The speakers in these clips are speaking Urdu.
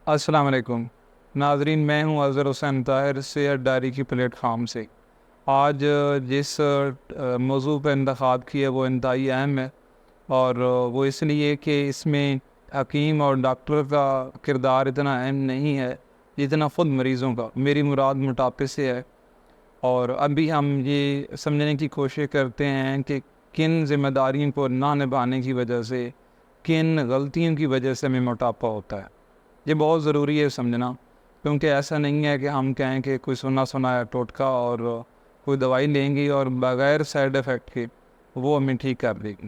السلام علیکم ناظرین، میں ہوں اظہر حسین طاہر صحت ڈائری کی پلیٹ فارم سے۔ آج جس موضوع پہ انتخاب کیا وہ انتہائی اہم ہے، اور وہ اس لیے کہ اس میں حکیم اور ڈاکٹر کا کردار اتنا اہم نہیں ہے جتنا خود مریضوں کا۔ میری مراد موٹاپے سے ہے، اور ابھی ہم یہ سمجھنے کی کوشش کرتے ہیں کہ کن ذمہ داریوں کو نہ نبھانے کی وجہ سے، کن غلطیوں کی وجہ سے ہمیں موٹاپا ہوتا ہے۔ یہ بہت ضروری ہے سمجھنا، کیونکہ ایسا نہیں ہے کہ ہم کہیں کہ کوئی سنا سنایا ٹوٹکا اور کوئی دوائی لیں گی اور بغیر سائیڈ ایفیکٹ کے وہ ہمیں ٹھیک کر دے گی۔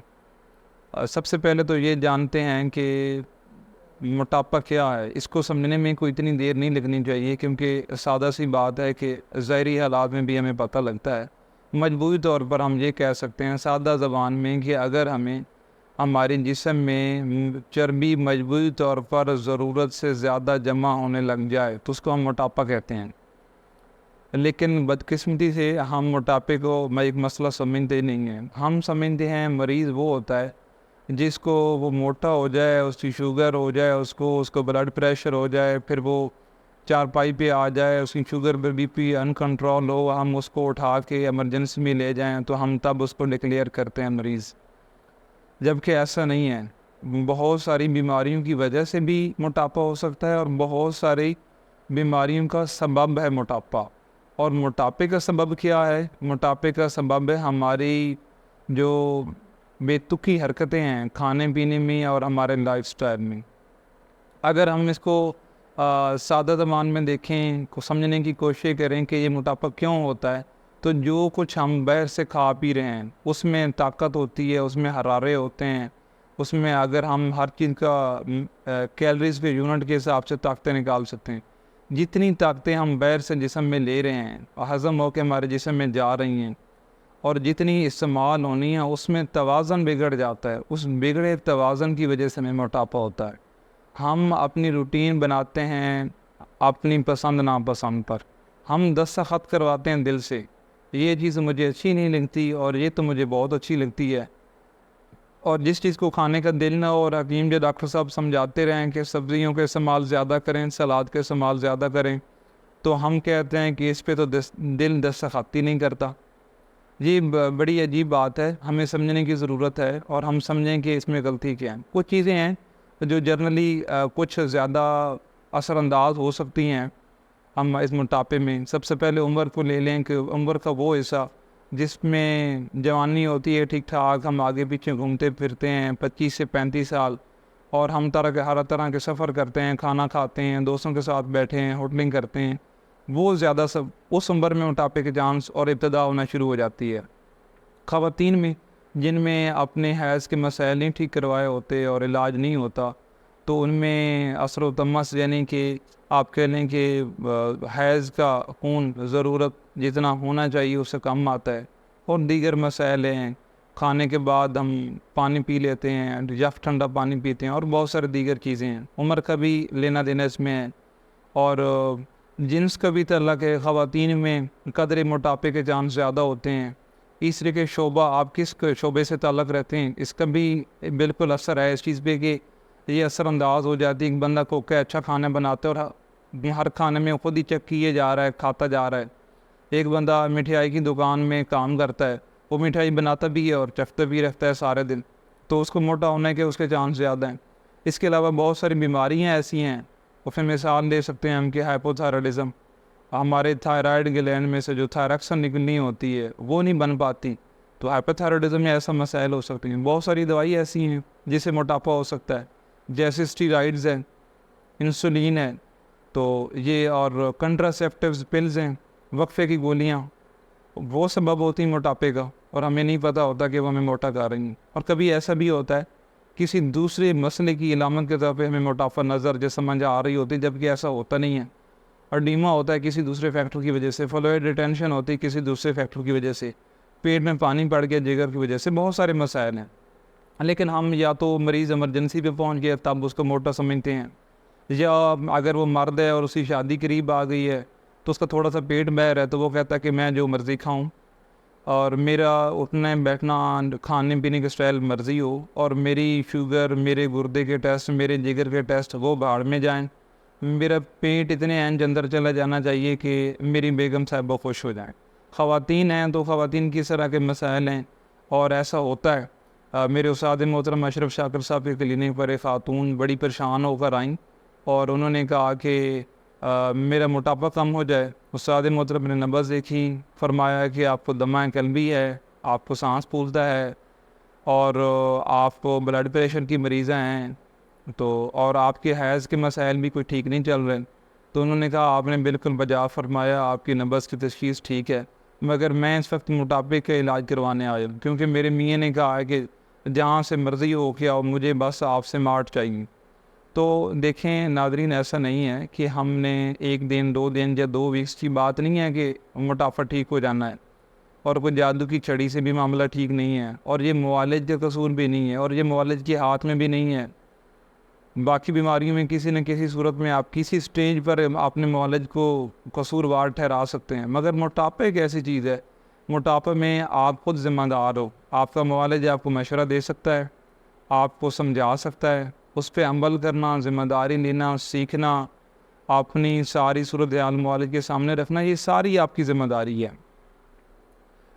سب سے پہلے تو یہ جانتے ہیں کہ موٹاپا کیا ہے۔ اس کو سمجھنے میں کوئی اتنی دیر نہیں لگنی چاہیے، کیونکہ سادہ سی بات ہے کہ ظاہری حالات میں بھی ہمیں پتہ لگتا ہے۔ مجموعی طور پر ہم یہ کہہ سکتے ہیں سادہ زبان میں کہ اگر ہمارے جسم میں چربی مجموعی طور پر ضرورت سے زیادہ جمع ہونے لگ جائے تو اس کو ہم موٹاپا کہتے ہیں۔ لیکن بدقسمتی سے ہم موٹاپے کو ایک مسئلہ سمجھتے نہیں ہیں۔ ہم سمجھتے ہیں مریض وہ ہوتا ہے جس کو وہ موٹا ہو جائے، اس کی شوگر ہو جائے، اس کو بلڈ پریشر ہو جائے، پھر وہ چارپائی پہ آ جائے، اس کی شوگر پہ بی پی انکنٹرول ہو، ہم اس کو اٹھا کے ایمرجنسی میں لے جائیں تو ہم تب اس کو ڈکلیئر کرتے ہیں مریض، جبکہ ایسا نہیں ہے۔ بہت ساری بیماریوں کی وجہ سے بھی موٹاپا ہو سکتا ہے، اور بہت ساری بیماریوں کا سبب ہے موٹاپا۔ اور موٹاپے کا سبب کیا ہے؟ موٹاپے کا سبب ہے ہماری جو بے تکی حرکتیں ہیں کھانے پینے میں اور ہمارے لائف سٹائل میں۔ اگر ہم اس کو سادہ زبان میں دیکھیں، کو سمجھنے کی کوشش کریں کہ یہ موٹاپا کیوں ہوتا ہے، تو جو کچھ ہم باہر سے کھا پی رہے ہیں اس میں طاقت ہوتی ہے، اس میں حرارے ہوتے ہیں، اس میں اگر ہم ہر چیز کا کیلریز کے یونٹ کے حساب سے طاقتیں نکال سکتے ہیں۔ جتنی طاقتیں ہم باہر سے جسم میں لے رہے ہیں ہضم ہو کے ہمارے جسم میں جا رہی ہیں، اور جتنی استعمال ہونی ہے اس میں توازن بگڑ جاتا ہے۔ اس بگڑے توازن کی وجہ سے ہمیں موٹاپا ہوتا ہے۔ ہم اپنی روٹین بناتے ہیں اپنی پسند ناپسند پر، ہم دستخط کرواتے ہیں دل سے، یہ چیز مجھے اچھی نہیں لگتی اور یہ تو مجھے بہت اچھی لگتی ہے۔ اور جس چیز کو کھانے کا دل نہ ہو، اور حکیم جو ڈاکٹر صاحب سمجھاتے رہیں کہ سبزیوں کا استعمال زیادہ کریں، سلاد کا استعمال زیادہ کریں، تو ہم کہتے ہیں کہ اس پہ تو دل دستخط ہی نہیں کرتا۔ یہ بڑی عجیب بات ہے، ہمیں سمجھنے کی ضرورت ہے، اور ہم سمجھیں کہ اس میں غلطی کیا ہے۔ کچھ چیزیں ہیں جو جنرلی کچھ زیادہ اثر انداز ہو سکتی ہیں ہم اس موٹاپے میں۔ سب سے پہلے عمر کو لے لیں کہ عمر کا وہ حصہ جس میں جوانی ہوتی ہے ٹھیک ٹھاک، ہم آگے پیچھے گھومتے پھرتے ہیں 25 سے 35 سال، اور ہم ہر طرح کے سفر کرتے ہیں، کھانا کھاتے ہیں، دوستوں کے ساتھ بیٹھے ہیں، ہوٹلنگ کرتے ہیں، وہ زیادہ اس عمر میں موٹاپے کے چانس اور ابتدا ہونا شروع ہو جاتی ہے۔ خواتین میں جن میں اپنے حیض کے مسائل نہیں ٹھیک کروائے ہوتے اور علاج نہیں ہوتا، تو ان میں اثر و تمس، یعنی کہ آپ کہہ لیں کہ حیض کا خون ضرورت جتنا ہونا چاہیے اس سے کم آتا ہے، اور دیگر مسائل ہیں۔ کھانے کے بعد ہم پانی پی لیتے ہیں یا ٹھنڈا پانی پیتے ہیں، اور بہت سارے دیگر چیزیں ہیں۔ عمر کا بھی لینا دینا اس میں ہے، اور جنس کا بھی تعلق ہے۔ خواتین میں قدرے موٹاپے کے چانس زیادہ ہوتے ہیں۔ تیسرے کے شعبہ، آپ کس شعبے سے تعلق رہتے ہیں، اس کا بھی بالکل اثر ہے اس چیز پہ کہ یہ اثر انداز ہو جاتی ہے۔ ایک بندہ کو کہ اچھا کھانا بناتا ہے اور ہر کھانے میں خود ہی چیک کیے جا رہا ہے، کھاتا جا رہا ہے۔ ایک بندہ مٹھائی کی دکان میں کام کرتا ہے، وہ مٹھائی بناتا بھی ہے اور چکھتا بھی رہتا ہے سارے دن، تو اس کو موٹا ہونے کے اس کے چانس زیادہ ہیں۔ اس کے علاوہ بہت ساری بیماریاں ایسی ہیں، اور پھر مثال دے سکتے ہیں ہم کہ ہائپوتھائرائڈزم، ہمارے تھائرائڈ گلینڈ میں سے جو تھائرکسن نکلنی ہوتی ہے وہ نہیں بن پاتی، تو ہائپوتھائرائڈزم میں ایسا مسائل ہو سکتے ہیں۔ بہت ساری دوائی ایسی ہیں جس سے موٹاپا ہو سکتا ہے، جیسے اسٹیرائڈز ہیں، انسولین ہے، تو یہ اور کنٹراسیپٹیوز پلز ہیں، وقفے کی گولیاں، وہ سبب ہوتی ہیں موٹاپے کا، اور ہمیں نہیں پتہ ہوتا کہ وہ ہمیں موٹا کر رہی ہیں۔ اور کبھی ایسا بھی ہوتا ہے کسی دوسرے مسئلے کی علامت کے طور پہ ہمیں موٹاپا نظر جیسے سمجھ آ رہی ہوتی ہے، جبکہ ایسا ہوتا نہیں ہے۔ اڈیما ہوتا ہے کسی دوسرے فیکٹر کی وجہ سے، فلوئڈ ریٹینشن ہوتی ہے کسی دوسرے فیکٹر کی وجہ سے، پیٹ میں پانی پڑ گیا جگر کی وجہ سے، بہت سارے مسائل ہیں۔ لیکن ہم یا تو مریض ایمرجنسی پہ پہنچ گئے تب اس کو موٹا سمجھتے ہیں، یا اگر وہ مرد ہے اور اس کی شادی قریب آ گئی ہے تو اس کا تھوڑا سا پیٹ بہر ہے تو وہ کہتا ہے کہ میں جو مرضی کھاؤں، اور میرا اٹھنے بیٹھنا کھانے پینے کے سٹائل مرضی ہو، اور میری شوگر، میرے گردے کے ٹیسٹ، میرے جگر کے ٹیسٹ وہ بھاڑ میں جائیں، میرا پیٹ اتنے اینج اندر چلا جانا چاہیے کہ میری بیگم صاحبہ خوش ہو جائیں. خواتین ہیں تو خواتین کی اس طرح کے مسائل ہیں اور ایسا ہوتا ہے. میرے استاد محترم اشرف شاکر صاحب کے کلینک پر ایک خاتون بڑی پریشان ہو کر آئیں اور انہوں نے کہا کہ میرا موٹاپا کم ہو جائے. استاد محترم نے نبض دیکھی, فرمایا کہ آپ کو دمہ قلبی ہے, آپ کو سانس پھولتا ہے اور آپ کو بلڈ پریشر کی مریضیں ہیں تو اور آپ کے حیض کے مسائل بھی کوئی ٹھیک نہیں چل رہے. تو انہوں نے کہا آپ نے بالکل بجا فرمایا, آپ کی نبض کی تشخیص ٹھیک ہے, مگر میں اس وقت موٹاپے کا علاج کروانے آیا ہوں کیونکہ میرے میاں نے کہا ہے کہ جہاں سے مرضی ہو کے آؤ, مجھے بس آپ سے مارٹ چاہیے. تو دیکھیں ناظرین, ایسا نہیں ہے کہ ہم نے ایک دن 2 دن یا 2 ویکس کی بات نہیں ہے کہ موٹاپا ٹھیک ہو جانا ہے, اور کوئی جادو کی چھڑی سے بھی معاملہ ٹھیک نہیں ہے, اور یہ معالج کا قصور بھی نہیں ہے, اور یہ معالج کے ہاتھ میں بھی نہیں ہے. باقی بیماریوں میں کسی نہ کسی صورت میں آپ کسی سٹیج پر اپنے معالج کو قصوروار ٹھہرا سکتے ہیں, مگر موٹاپا ایک ایسی چیز ہے, موٹاپے میں آپ خود ذمہ دار ہو. آپ کا معالج آپ کو مشورہ دے سکتا ہے, آپ کو سمجھا سکتا ہے, اس پہ عمل کرنا, ذمہ داری لینا, سیکھنا, اپنی ساری صورتحال معالج کے سامنے رکھنا, یہ ساری آپ کی ذمہ داری ہے.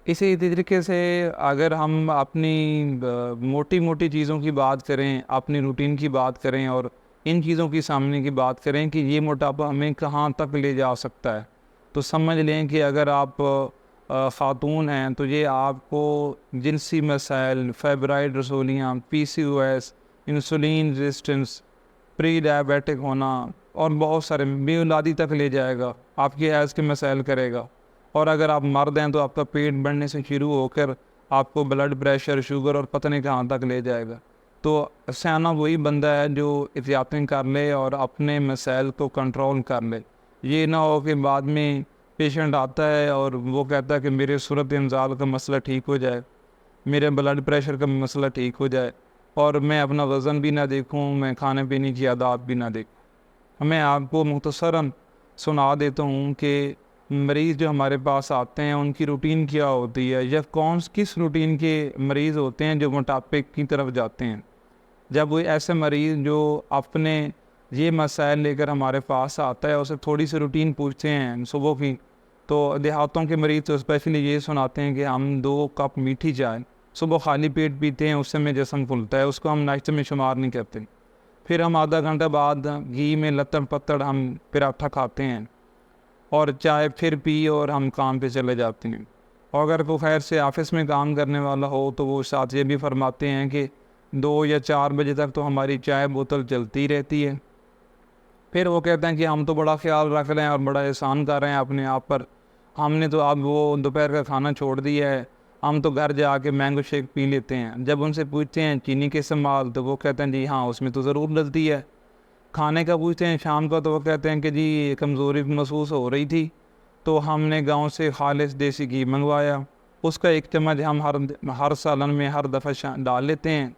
اسی طریقے سے اگر ہم اپنی موٹی موٹی چیزوں کی بات کریں, اپنی روٹین کی بات کریں اور ان چیزوں کی سامنے کی بات کریں کہ یہ موٹاپا ہمیں کہاں تک لے جا سکتا ہے, تو سمجھ لیں کہ اگر آپ خاتون ہیں تو یہ آپ کو جنسی مسائل, فائبرائڈ رسولیاں, PCOS, انسولین ریزسٹنس, پری ڈائبیٹک ہونا اور بہت سارے بے اولادی تک لے جائے گا, آپ کے حیض کے مسائل کرے گا. اور اگر آپ مرد ہیں تو آپ کا پیٹ بڑھنے سے شروع ہو کر آپ کو بلڈ پریشر, شوگر اور پتہ نہیں کہاں تک لے جائے گا. تو سیانہ وہی بندہ ہے جو احتیاطیں کر لے اور اپنے مسائل کو کنٹرول کر لے. یہ نہ ہو کہ بعد میں پیشنٹ آتا ہے اور وہ کہتا ہے کہ میرے صورت انزال کا مسئلہ ٹھیک ہو جائے, میرے بلڈ پریشر کا مسئلہ ٹھیک ہو جائے, اور میں اپنا وزن بھی نہ دیکھوں, میں کھانے پینے کی عادات بھی نہ دیکھوں. میں آپ کو مختصراً سنا دیتا ہوں کہ مریض جو ہمارے پاس آتے ہیں ان کی روٹین کیا ہوتی ہے, یا کس روٹین کے مریض ہوتے ہیں جو موٹاپے کی طرف جاتے ہیں. جب وہ ایسے مریض جو اپنے یہ مسائل لے کر ہمارے پاس آتا ہے, اسے تھوڑی سی روٹین پوچھتے ہیں صبح کی, تو دیہاتوں کے مریض تو اسپیشلی یہ سناتے ہیں کہ ہم 2 کپ میٹھی چائے صبح خالی پیٹ پیتے ہیں, اس سے میں جسم پھلتا ہے, اس کو ہم ناشتے میں شمار نہیں کرتے. پھر ہم آدھا گھنٹہ بعد گھی میں لتڑ پتڑ ہم پراٹھا کھاتے ہیں اور چائے پھر پی اور ہم کام پہ چلے جاتے ہیں. اور اگر کوئی خیر سے آفس میں کام کرنے والا ہو تو وہ ساتھ یہ بھی فرماتے ہیں کہ 2 یا 4 بجے تک تو ہماری چائے بوتل چلتی رہتی ہے. پھر وہ کہتے ہیں کہ ہم تو بڑا خیال رکھ رہے ہیں اور بڑا احسان کر رہے ہیں اپنے آپ پر, ہم نے تو اب وہ دوپہر کا کھانا چھوڑ دیا ہے, ہم تو گھر جا کے مینگو شیک پی لیتے ہیں. جب ان سے پوچھتے ہیں چینی کے استعمال تو وہ کہتے ہیں جی ہاں اس میں تو ضرور ڈلتی ہے. کھانے کا پوچھتے ہیں شام کا تو وہ کہتے ہیں کہ جی کمزوری محسوس ہو رہی تھی تو ہم نے گاؤں سے خالص دیسی گھی منگوایا, اس کا 1 چمچ ہم ہر سالن میں ہر دفعہ ڈال لیتے ہیں,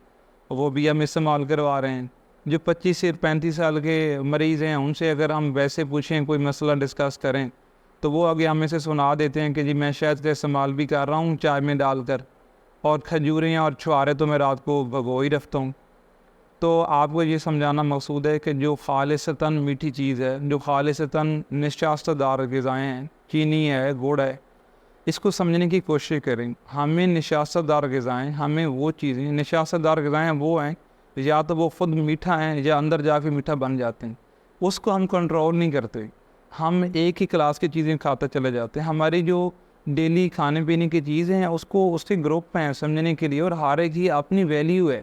وہ بھی ہم استعمال کروا رہے ہیں. جو 25 سے 35 سال کے مریض ہیں ان سے اگر ہم ویسے پوچھیں, کوئی مسئلہ ڈسکس کریں, تو وہ آگے ہمیں سے سنا دیتے ہیں کہ جی میں شہد کا استعمال بھی کر رہا ہوں چائے میں ڈال کر, اور کھجوریں اور چھوارے تو میں رات کو بھگو ہی رکھتا ہوں. تو آپ کو یہ سمجھانا مقصود ہے کہ جو خالصتاً میٹھی چیز ہے, جو خالصتاً نشاستہ دار غذائیں ہیں, چینی ہے, گڑ ہے, اس کو سمجھنے کی کوشش کریں. ہمیں نشاستہ دار غذائیں, ہمیں وہ چیزیں, نشاستہ دار غذائیں وہ ہیں یا تو وہ خود میٹھا ہیں یا اندر جا کے میٹھا بن جاتے ہیں, اس کو ہم کنٹرول نہیں کرتے, ہم ایک ہی کلاس کی چیزیں کھاتے چلے جاتے ہیں. ہماری جو ڈیلی کھانے پینے کی چیزیں ہیں اس کو اس کے گروپ ہیں سمجھنے کے لیے, اور ہر ایک کی اپنی ویلیو ہے.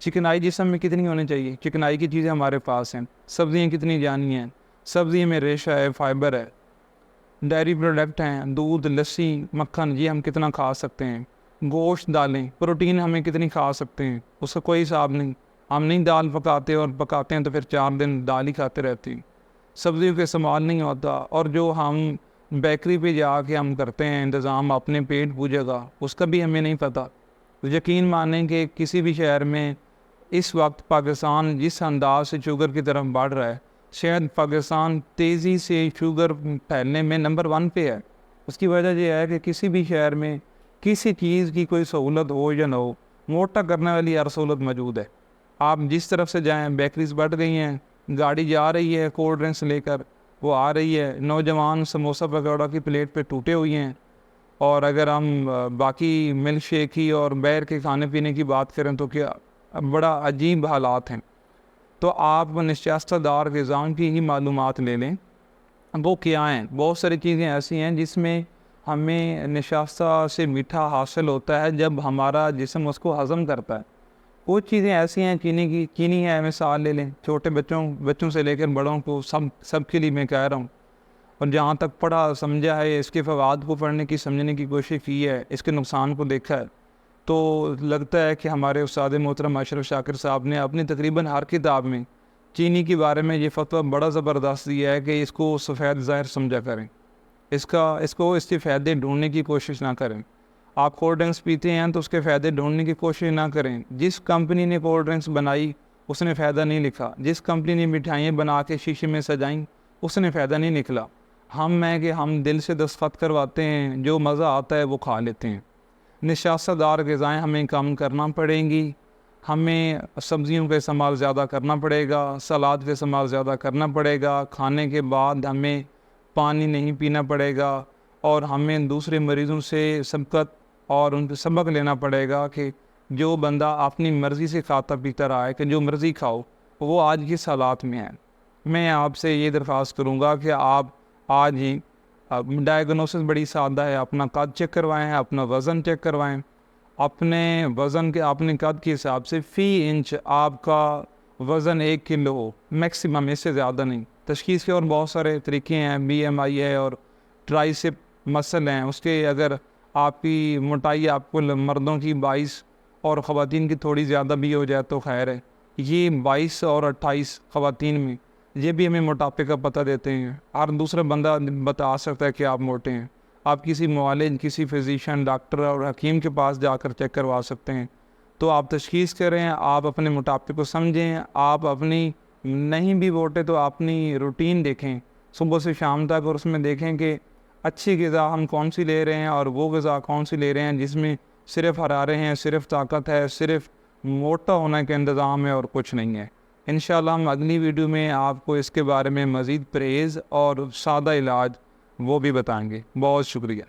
چکنائی جسم میں کتنی ہونی چاہیے, چکنائی کی چیزیں ہمارے پاس ہیں. سبزیاں کتنی جانی ہیں, سبزی میں ریشہ ہے, فائبر ہے. ڈیری پروڈکٹ ہیں, دودھ, لسی, مکھن, یہ ہم کتنا کھا سکتے ہیں. گوشت, دالیں, پروٹین ہمیں کتنی کھا سکتے ہیں, اس کا کوئی حساب نہیں. ہم نہیں دال پکاتے, اور پکاتے ہیں تو پھر 4 دن دال ہی کھاتے رہتے ہیں, سبزیوں کا استعمال نہیں ہوتا. اور جو ہم بیکری پہ جا کے ہم کرتے ہیں انتظام اپنے پیٹ پوجے گا, اس کا بھی ہمیں نہیں پتہ. یقین مانیں کہ کسی بھی شہر میں اس وقت پاکستان جس انداز سے شوگر کی طرف بڑھ رہا ہے, شاید پاکستان تیزی سے شوگر پھیلنے میں نمبر 1 پہ ہے. اس کی وجہ یہ ہے کہ کسی بھی شہر میں کسی چیز کی کوئی سہولت ہو یا نہ ہو, موٹا کرنے والی ہر سہولت موجود ہے. آپ جس طرف سے جائیں بیکریز بڑھ گئی ہیں, گاڑی جا رہی ہے کولڈ ڈرنکس لے کر، وہ آ رہی ہے، نوجوان سموسہ پکوڑا کی پلیٹ پہ ٹوٹے ہوئے ہیں، اور اگر ہم باقی ملک شیک ہی اور باہر کے کھانے پینے کی بات کریں تو کیا بڑا عجیب حالات ہیں۔ تو آپ نشاستہ دار غذا کی ہی معلومات لے لیں، وہ کیا ہیں۔ بہت ساری چیزیں ایسی ہیں جس میں ہمیں نشاستہ سے میٹھا حاصل ہوتا ہے جب ہمارا جسم اس کو ہضم کرتا ہے۔ کچھ چیزیں ایسی ہیں، چینی ہے، مثال لے لیں، چھوٹے بچوں سے لے کر بڑوں کو سب کے لیے میں کہہ رہا ہوں، اور جہاں تک پڑھا سمجھا ہے، اس کے فوائد کو پڑھنے کی سمجھنے کی کوشش کی ہے، اس کے نقصان کو دیکھا ہے، تو لگتا ہے کہ ہمارے استاد محترم اشرف شاکر صاحب نے اپنی تقریباً ہر کتاب میں چینی کے بارے میں یہ فتویٰ بڑا زبردست دیا ہے کہ اس کو سفید زہر سمجھا کریں، اس کے فائدے ڈھونڈنے کی کوشش نہ کریں۔ آپ کولڈ ڈرنکس پیتے ہیں تو اس کے فائدے ڈھونڈنے کی کوشش نہ کریں۔ جس کمپنی نے کولڈ ڈرنکس بنائی اس نے فائدہ نہیں لکھا، جس کمپنی نے مٹھائیاں بنا کے شیشے میں سجائیں اس نے فائدہ نہیں نکلا۔ ہم دل سے دستخط کرواتے ہیں، جو مزہ آتا ہے وہ کھا لیتے ہیں۔ نشاستہ دار غذائیں ہمیں کم کرنا پڑیں گی، ہمیں سبزیوں کا استعمال زیادہ کرنا پڑے گا، سلاد کا استعمال زیادہ کرنا پڑے گا، کھانے کے بعد ہمیں پانی نہیں پینا پڑے گا، اور ہمیں دوسرے مریضوں سے سبقت اور ان سے سبق لینا پڑے گا کہ جو بندہ اپنی مرضی سے کھاتا پیتا رہا ہے کہ جو مرضی کھاؤ، وہ آج کی حالات میں ہے۔ میں آپ سے یہ درخواست کروں گا کہ آپ آج ہی ڈائیگنوسس بڑی سادہ ہے، اپنا قد چیک کروائیں، اپنا وزن چیک کروائیں، اپنے قد کے حساب سے فی انچ آپ کا وزن 1 کلو ہو، میکسیمم، اس سے زیادہ نہیں۔ تشخیص کے اور بہت سارے طریقے ہیں، BMI ہے اور ٹرائسپ مسل ہیں، اس کے اگر آپ کی موٹائی آپ کو مردوں کی 22 اور خواتین کی تھوڑی زیادہ بھی ہو جائے تو خیر ہے، یہ 22 اور 28 خواتین میں یہ بھی ہمیں موٹاپے کا پتہ دیتے ہیں۔ ہر دوسرا بندہ بتا سکتا ہے کہ آپ موٹے ہیں، آپ کسی معالج، کسی فزیشین، ڈاکٹر اور حکیم کے پاس جا کر چیک کروا سکتے ہیں۔ تو آپ تشخیص کریں، آپ اپنے موٹاپے کو سمجھیں، آپ اپنی نہیں بھی موٹے تو اپنی روٹین دیکھیں صبح سے شام تک، اور اس میں دیکھیں کہ اچھی غذا ہم کون سی لے رہے ہیں اور وہ غذا کون سی لے رہے ہیں جس میں صرف حرارے ہیں، صرف طاقت ہے، صرف موٹا ہونے کا انتظام ہے اور کچھ نہیں ہے۔ انشاءاللہ ہم اگلی ویڈیو میں آپ کو اس کے بارے میں مزید پرہیز اور سادہ علاج وہ بھی بتائیں گے۔ بہت شکریہ۔